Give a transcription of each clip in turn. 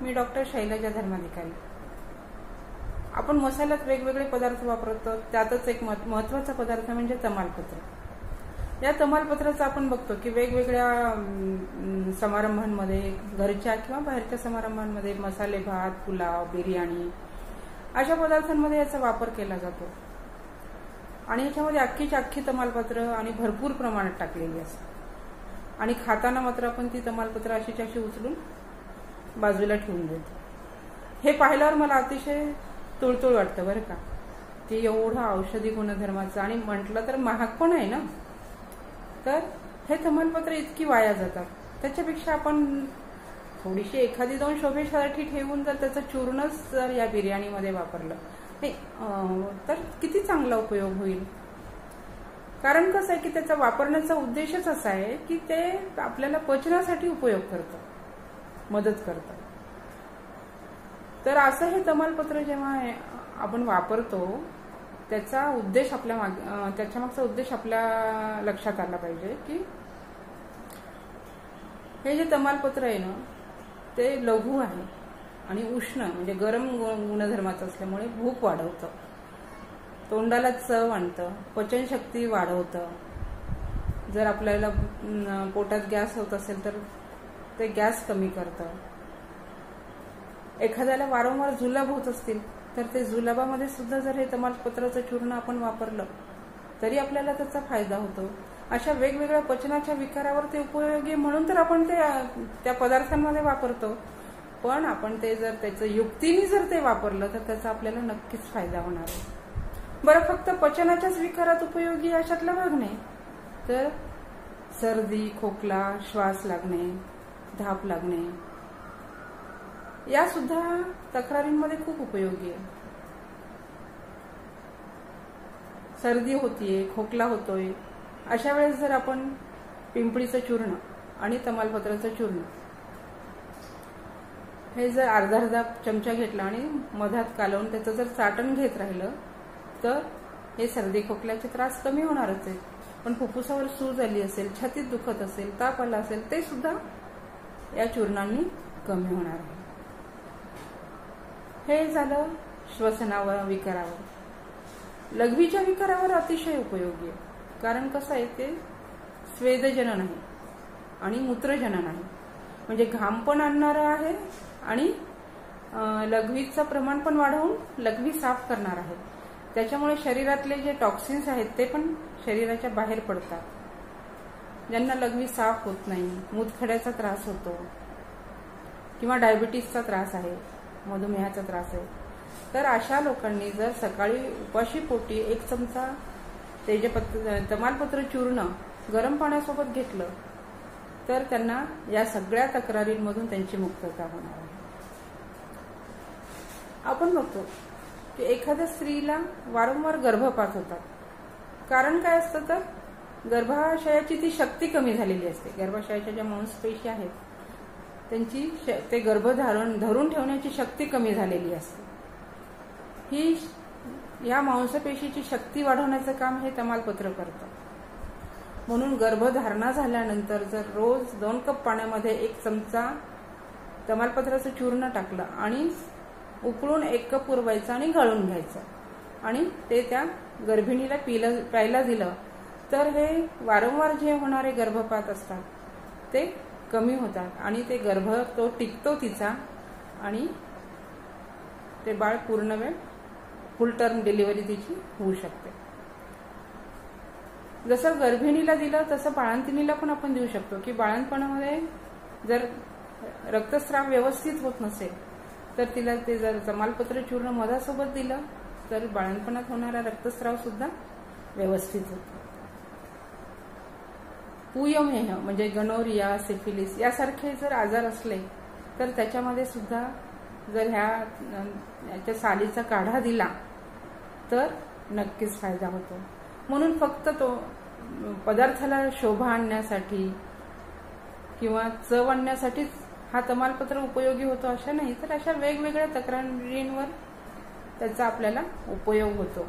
मी doctor शैलजाधर्माधिकारी। आपण मसाल्यात वेगवेगळे पदार्थ वापरतो, त्यातच एक महत्त्वाचा पदार्थ म्हणजे तमालपत्र। या तमालपत्राचा आपण बघतो की वेगवेगळ्या समारंभांमध्ये, घरच्या किंवा बाहेरच्या समारंभांमध्ये मसाले भात, पुलाव, बिर्याणी अशा पदार्थांमध्ये याचा वापर केला जातो आणि याच्यामध्ये अख्खी तमालपत्र आणि भरपूर प्रमाणात टाकलेली असते आणि खाताना मात्र आपण ती तमालपत्र अशी उचलून बाजूला ठेवून देतो। हे पाहिल्यावर मला अतिशय तुळतुळ वाटतं बरं का, की एवढं औषधी गुणधर्माचं आणि म्हटलं तर महाग पण आहे ना, तर हे तमालपत्र इतकी वाया जातात। त्याच्यापेक्षा आपण थोडीशी एखादी दोन शोभेसाठी ठेवून जर त्याचं चूर्णच जर या बिर्याणीमध्ये वापरलं तर किती चांगला उपयोग होईल। कारण कसं आहे की त्याचा वापरण्याचा उद्देशच असा आहे की ते आपल्याला पचनासाठी उपयोग करतं, मदत करतं। तर असं हे तमालपत्र जेव्हा आपण वापरतो त्याचा उद्देश त्याच्यामागचा उद्देश आपल्या लक्षात आला पाहिजे की हे जे तमालपत्र आहे ना ते लघु आहे आणि उष्ण म्हणजे गरम गुणधर्माचं असल्यामुळे भूक वाढवतं, तोंडाला चव आणतं, पचनशक्ती वाढवतं। जर आपल्याला पोटात गॅस होत असेल तर ते गॅस कमी करतं। एखाद्याला वारंवार जुलाब होत असतील तर ते जुलाबामध्ये सुद्धा जर हे तमालपत्राचं चूर्ण आपण वापरलं तरी आपल्याला त्याचा फायदा होतो। अशा वेगवेगळ्या पचनाच्या विकारावर ते उपयोगी म्हणून तर आपण ते त्या पदार्थांमध्ये वापरतो, पण आपण ते जर त्याचं युक्तीने जर ते वापरलं तर त्याचा आपल्याला नक्कीच फायदा होणार आहे। बरं, फक्त पचनाच्याच विकारात उपयोगी अशातला भाग नाही, तर सर्दी, खोकला, श्वास लागणे, धाप लागणे या सुद्धा तक्रारींमध्ये खूप उपयोगी आहे। सर्दी होतीये, खोकला होतोय, अशा वेळेस जर आपण पिंपळीचं चूर्ण आणि तमालपत्राचं चूर्ण हे जर अर्धा चमचा घेतला आणि मधात कालवून त्याचं जर चाटण घेत राहिलं तर हे सर्दी खोकल्याचे त्रास कमी होणारच आहेत, पण फुफ्फुसावर सूज आली असेल, छातीत दुखत असेल, ताप आला असेल ते सुद्धा या चूर्णांनी कमी होणार आहे। हे झालं श्वसनावर, विकारावर। लघवीच्या विकारावर अतिशय उपयोगी आहे, कारण कसं आहे ते स्वेदजनन आहे आणि मूत्रजनन आहे, म्हणजे घाम पण आणणारं आहे आणि लघवीचं प्रमाण पण वाढवून लघवी साफ करणार आहे। त्याच्यामुळे शरीरातले जे टॉक्सिन्स आहेत ते पण शरीराच्या बाहेर पडतात। ज्यांना लघवी साफ होत नाही, मूतखड्याचा त्रास होतो किंवा डायबिटीसचा त्रास आहे, मधुमेहाचा त्रास आहे, तर अशा लोकांनी जर सकाळी उपाशी पोटी 1 चमचा तमालपत्र चूर्ण गरम पाण्यासोबत घेतलं तर त्यांना या सगळ्या तक्रारींमधून त्यांची मुक्तता होणार आहे। आपण बघतो की एखाद्या स्त्रीला वारंवार गर्भपात होतात, कारण काय असतं तर गर्भाशयाची ती शक्ती कमी झालेली असते। गर्भाशयाच्या ज्या मांसपेशी आहेत त्यांची ते धरून ठेवण्याची शक्ती कमी झालेली असते। ही या मांसपेशीची शक्ती वाढवण्याचं काम हे तमालपत्र करतं। म्हणून गर्भधारणा झाल्यानंतर जर रोज 2 कप पाण्यामध्ये 1 चमचा तमालपत्राचं चूर्ण टाकलं आणि उकळून 1 कप पुरवायचं आणि गाळून घ्यायचं आणि ते त्या गर्भिणीला प्यायला दिलं तर हे वारंवार जे होणारे गर्भपात असतात ते कमी होतात आणि ते गर्भ तो टिकतो तिचा आणि ते बाळ पूर्ण वेळ फुल टर्म डिलिव्हरी तिची होऊ शकते। जसं गर्भिणीला दिलं तसं बाळंतिणीला पण आपण देऊ शकतो की बाळंतपणामध्ये जर रक्तस्राव व्यवस्थित होत नसेल तर तिला ते जर तमालपत्र चूर्ण मधासोबत दिलं तर बाळंतपणात होणारा रक्तस्राव सुद्धा व्यवस्थित होतो। पुयमेह म्हणजे गनोरिया, सिफिलिस यासारखे जर आजार असले तर त्याच्यामध्ये सुद्धा जर ह्याच्या सालीचा काढा दिला तर नक्कीच फायदा होतो। म्हणून फक्त तो पदार्थाला शोभा आणण्यासाठी किंवा चव आणण्यासाठीच हा तमालपत्र उपयोगी होतो अशा नाही, तर अशा वेगवेगळ्या तक्रारींवर त्याचा आपल्याला उपयोग होतो।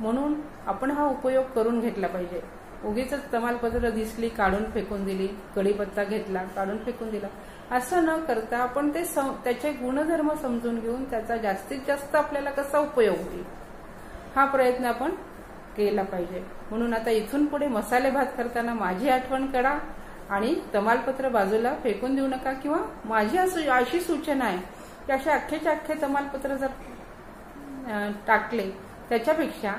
म्हणून आपण हा उपयोग करून घेतला पाहिजे। उगीच तमालपत्र दिसली काढून फेकून दिली, कढीपत्ता घेतला काढून फेकून दिला असं न करता आपण त्याचे गुणधर्म समजून घेऊन त्याचा जास्तीत जास्त आपल्याला कसा उपयोग होईल हा प्रयत्न आपण केला पाहिजे. म्हणून आता इथून पुढे मसाले भात करताना माझी आठवण करा आणि तमालपत्र बाजूला फेकून देऊ नका. किंवा माझी अशी सूचना आहे की असे अख्खेच्या अख्खे तमालपत्र जर टाकले त्याच्यापेक्षा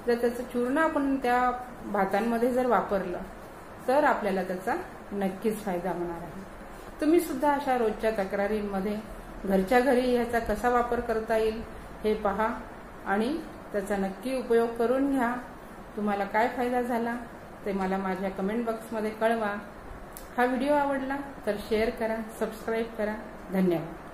जर त्याचं चूर्ण आपण त्या भातांमध्ये जर वापरलं तर आपल्याला त्याचा नक्कीच फायदा होणार आहे. तुम्ही सुद्धा अशा रोजच्या तक्रारींमध्ये घरच्या घरी ह्याचा कसा वापर करता येईल हे पहा आणि त्याचा नक्की उपयोग करून घ्या. तुम्हाला काय फायदा झाला ते मला माझ्या कमेंट बॉक्समध्ये कळवा. हा व्हिडिओ आवडला तर शेअर करा, सबस्क्राईब करा. धन्यवाद.